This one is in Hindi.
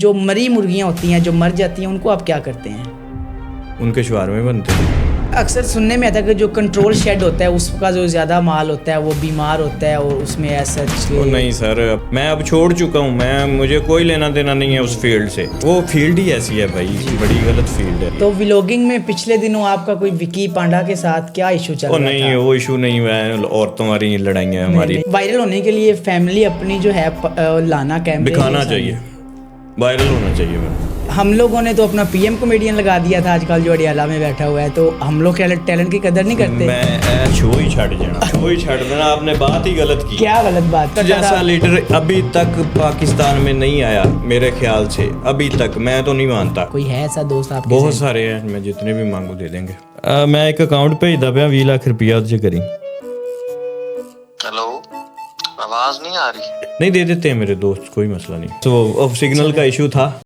जो मरी मुर्गियां होती हैं, जो मर जाती हैं, उनको आप क्या करते हैं? उनके शुआरे बनते हैं। अक्सर सुनने में आता है कि जो कंट्रोल शेड होता है उसका जो ज़्यादा माल होता है वो बीमार होता है और उसमें ऐसा वो नहीं सर, मैं अब छोड़ चुका हूँ। मुझे कोई लेना देना नहीं है उस फील्ड से। वो फील्ड ही ऐसी है भाई, बड़ी गलत फील्ड है। तो व्लॉगिंग में पिछले दिनों आपका कोई विकी पांडा के साथ क्या इशू चल रहा था? नहीं, वो इशू नहीं है। औरतों वाली लड़ाइयाँ हमारी। वायरल होने के लिए फैमिली अपनी जो है लाना कैमरे दिखाना चाहिए, वायरल होना चाहिए। मैं हम लोगों ने तो अपना पीएम कॉमेडियन लगा दिया था आजकल जो अडियाला में बैठा हुआ है, तो हम लोग टैलेंट की कदर नहीं करते। मैं शो ही छड़ देना। आपने बात ही गलत की। क्या गलत बात? जैसा लीडर अभी तक पाकिस्तान में नहीं आया मेरे ख्याल से, अभी तक मैं तो नहीं मानता। कोई है ऐसा दोस्त आपके? बहुत सारे हैं, मैं जितने भी मांगू दे देंगे। मैं एक अकाउंट भेजदा पिया 20 लाख रुपया उसे करी। हेलो, आवाज नहीं आ रही? नहीं, दे देते हैं मेरे दोस्त, कोई मसला नहीं। तो सिग्नल का इशू था।